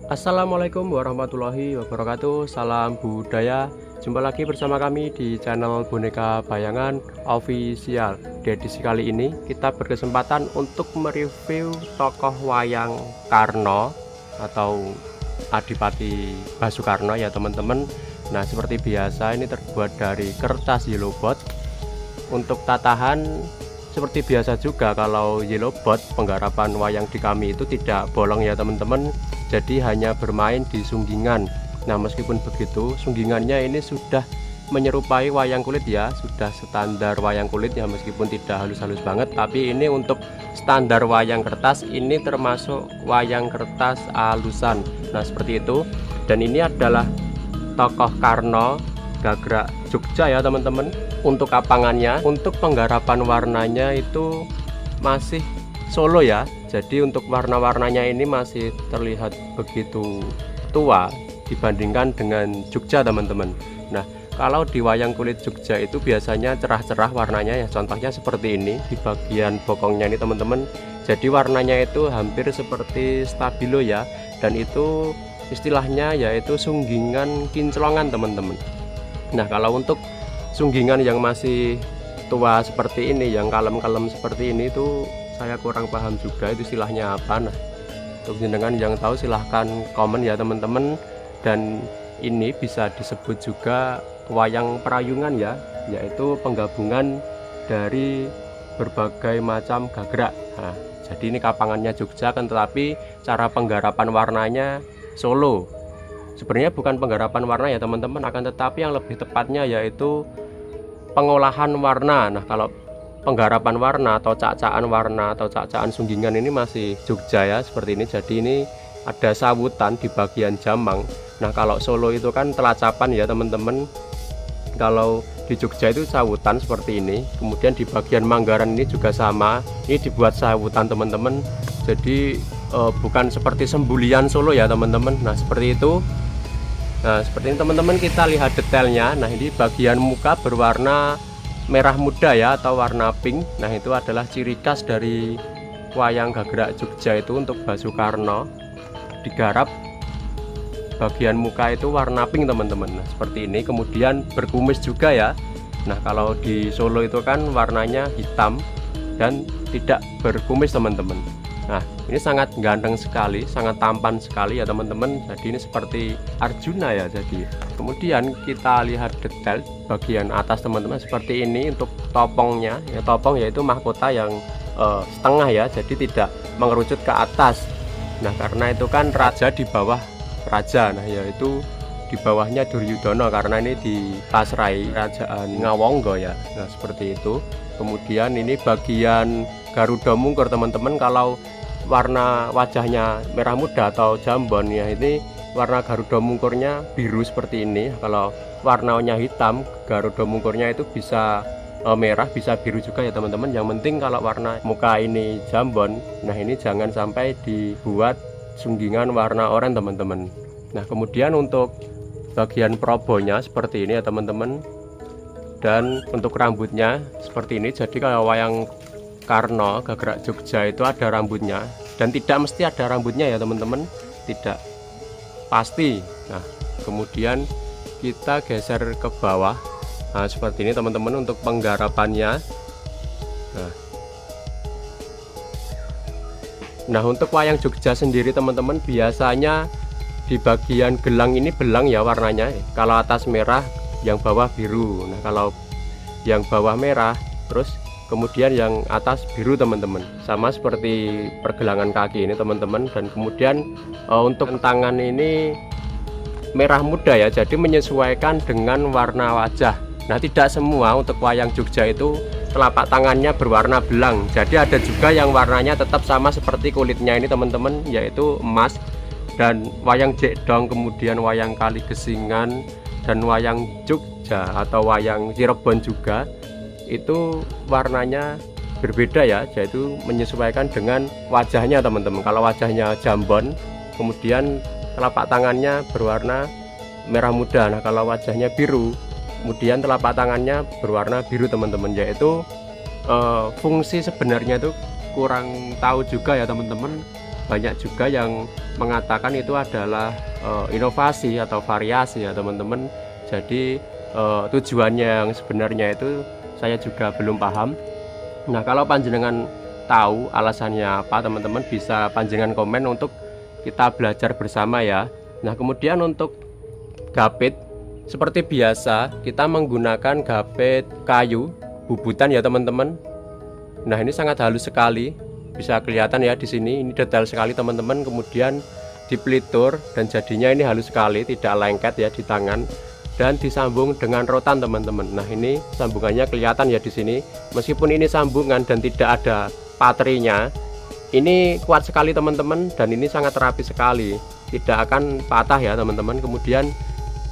Assalamualaikum warahmatullahi wabarakatuh. Salam budaya. Jumpa lagi bersama kami di channel Boneka Bayangan Official. Di edisi kali ini kita berkesempatan untuk mereview tokoh wayang Karna atau Adipati Basukarna ya teman-teman. Nah, seperti biasa ini terbuat dari kertas yellow board. Untuk tatahan seperti biasa juga, kalau yellow board penggarapan wayang di kami itu tidak bolong ya teman-teman, jadi hanya bermain di sunggingan. Nah, meskipun begitu sunggingannya ini sudah menyerupai wayang kulit ya, sudah standar wayang kulit ya, meskipun tidak halus-halus banget, tapi ini untuk standar wayang kertas ini termasuk wayang kertas alusan. Nah, seperti itu. Dan ini adalah tokoh Karna Gagrak Jogja ya teman-teman. Untuk kapangannya, untuk penggarapan warnanya itu masih Solo ya, jadi untuk warna-warnanya ini masih terlihat begitu tua dibandingkan dengan Jogja teman-teman. Nah, kalau di wayang kulit Jogja itu biasanya cerah-cerah warnanya ya, contohnya seperti ini di bagian bokongnya ini teman-teman. Jadi warnanya itu hampir seperti stabilo ya, dan itu istilahnya yaitu sunggingan kinclongan teman-teman. Nah, kalau untuk sunggingan yang masih tua seperti ini, yang kalem-kalem seperti ini itu saya kurang paham juga itu istilahnya apa. Nah, untuk jenengan yang tahu silahkan komen ya teman-teman. Dan ini bisa disebut juga wayang perayungan ya, yaitu penggabungan dari berbagai macam gagrak. Nah, jadi ini kapangannya Jogja kan, tetapi cara penggarapan warnanya Solo. Sebenarnya bukan penggarapan warna ya teman-teman, akan tetapi yang lebih tepatnya yaitu pengolahan warna. Nah, kalau penggarapan warna atau cacaan warna atau cacaan sunggingan ini masih Jogja ya, seperti ini. Jadi ini ada sawutan di bagian jamang. Nah, kalau Solo itu kan telacapan ya teman-teman. Kalau di Jogja itu sawutan seperti ini. Kemudian di bagian Manggaran ini juga sama, ini dibuat sawutan teman-teman. Jadi bukan seperti sembulian Solo ya teman-teman. Nah, seperti itu. Nah, seperti ini teman-teman, kita lihat detailnya. Nah, ini bagian muka berwarna merah muda ya, atau warna pink. Nah, itu adalah ciri khas dari wayang Gagrak Jogja itu untuk Basukarna. Digarap bagian muka itu warna pink teman-teman. Nah, seperti ini. Kemudian berkumis juga ya. Nah, kalau di Solo itu kan warnanya hitam dan tidak berkumis teman-teman. Nah, ini sangat ganteng sekali, sangat tampan sekali ya teman-teman. Jadi ini seperti Arjuna ya. Jadi kemudian kita lihat detail bagian atas teman-teman, seperti ini untuk topongnya ya. Topong yaitu mahkota yang setengah ya, jadi tidak mengerucut ke atas. Nah, karena itu kan raja di bawah raja, nah yaitu di bawahnya Duryudono, karena ini dipasrai kerajaan Ngawangga ya. Nah, seperti itu. Kemudian ini bagian Garuda Mungkur teman-teman. Kalau warna wajahnya merah muda atau jambon ya, ini warna Garuda Mungkurnya biru seperti ini. Kalau warnanya hitam, Garuda Mungkurnya itu bisa merah, bisa biru juga ya teman-teman. Yang penting kalau warna muka ini jambon, nah ini jangan sampai dibuat sunggingan warna oranye teman-teman. Nah, kemudian untuk bagian probonya seperti ini ya teman-teman. Dan untuk rambutnya seperti ini. Jadi kalau wayang Karna Gagrak Jogja itu ada rambutnya, dan tidak mesti ada rambutnya ya teman-teman, tidak pasti. Nah, kemudian kita geser ke bawah. Nah, seperti ini teman-teman untuk penggarapannya. Nah, untuk wayang Jogja sendiri teman-teman, biasanya di bagian gelang ini belang ya warnanya. Kalau atas merah, yang bawah biru. Nah, kalau yang bawah merah, terus kemudian yang atas biru teman-teman, sama seperti pergelangan kaki ini teman-teman. Dan kemudian untuk tangan ini merah muda ya, jadi menyesuaikan dengan warna wajah. Nah, tidak semua untuk wayang Jogja itu telapak tangannya berwarna belang, jadi ada juga yang warnanya tetap sama seperti kulitnya ini teman-teman, yaitu emas. Dan wayang Jekdong, kemudian wayang Kaligesingan, dan wayang Jogja atau wayang Cirebon juga itu warnanya berbeda ya, yaitu menyesuaikan dengan wajahnya teman-teman. Kalau wajahnya jambon, kemudian telapak tangannya berwarna merah muda. Nah, kalau wajahnya biru, kemudian telapak tangannya berwarna biru teman-teman. Yaitu fungsi sebenarnya itu kurang tahu juga ya teman-teman. banyak juga yang mengatakan itu adalah inovasi atau variasi ya teman-teman. Jadi tujuannya yang sebenarnya itu saya juga belum paham. Nah, kalau panjenengan tahu alasannya apa teman-teman, bisa panjenengan komen untuk kita belajar bersama ya. Nah, kemudian untuk gapit seperti biasa kita menggunakan gapit kayu bubutan ya teman-teman. Nah, ini sangat halus sekali, bisa kelihatan ya di sini, ini detail sekali teman-teman. Kemudian dipelitur dan jadinya ini halus sekali, tidak lengket ya di tangan, dan disambung dengan rotan teman-teman. Nah, ini sambungannya kelihatan ya di sini. Meskipun ini sambungan dan tidak ada patrinya, ini kuat sekali teman-teman, dan ini sangat rapi sekali, tidak akan patah ya teman-teman. Kemudian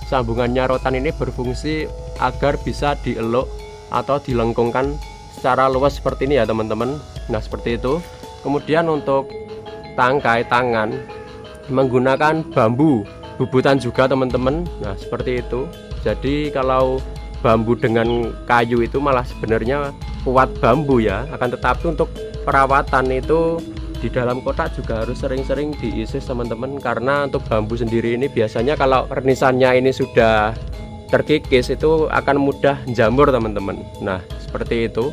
sambungannya rotan ini berfungsi agar bisa dieluk atau dilengkungkan secara luas seperti ini ya teman-teman. Nah, seperti itu. Kemudian untuk tangkai tangan menggunakan bambu bubutan juga teman-teman. Nah, seperti itu. Jadi kalau bambu dengan kayu itu malah sebenarnya kuat bambu ya, akan tetapi untuk perawatan itu di dalam kotak juga harus sering-sering diisi teman-teman, karena untuk bambu sendiri ini biasanya kalau renisannya ini sudah terkikis itu akan mudah jamur teman-teman. Nah, seperti itu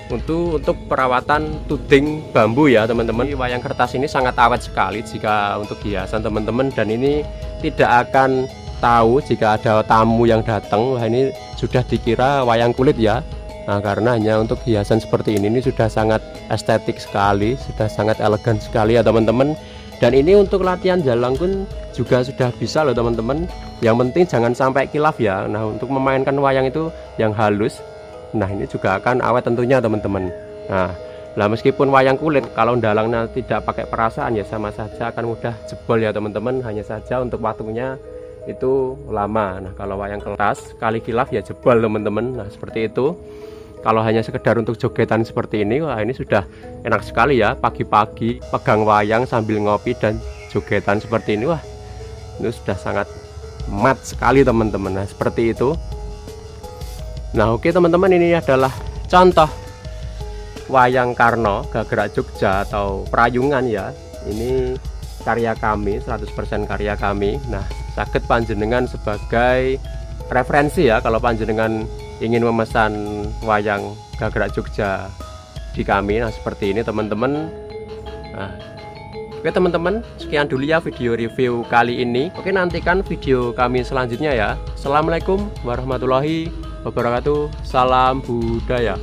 untuk perawatan tuding bambu ya teman-teman. Wayang kertas ini sangat awet sekali jika untuk hiasan teman-teman, dan ini tidak akan tahu jika ada tamu yang datang, wah ini sudah dikira wayang kulit ya. Nah, karena hanya untuk hiasan seperti ini sudah sangat estetik sekali, sudah sangat elegan sekali ya teman-teman. Dan ini untuk latihan jalang pun juga sudah bisa loh teman-teman. Yang penting jangan sampai kilaf ya. Nah, untuk memainkan wayang itu yang halus. Nah, ini juga akan awet tentunya teman-teman. Nah, meskipun wayang kulit, kalau dalangnya tidak pakai perasaan ya sama saja akan mudah jebol ya teman-teman. Hanya saja untuk waktunya itu lama. Nah, kalau wayang kertas kali kilaf ya jebol teman-teman. Nah, seperti itu. Kalau hanya sekedar untuk jogetan seperti ini, wah ini sudah enak sekali ya, pagi-pagi pegang wayang sambil ngopi dan jogetan seperti ini, wah ini sudah sangat mat sekali teman-teman. Nah, seperti itu. Nah, oke teman-teman, ini adalah contoh wayang Karno Gagerak Jogja atau Prayungan ya. Ini karya kami, 100% karya kami. Nah, saged panjenengan sebagai referensi ya kalau panjenengan ingin memesan wayang Gagerak Jogja di kami. Nah, seperti ini teman-teman. Nah, oke teman-teman, sekian dulu ya video review kali ini. Oke, nantikan video kami selanjutnya ya. Assalamualaikum warahmatullahi wabarakatuh. Salam budaya.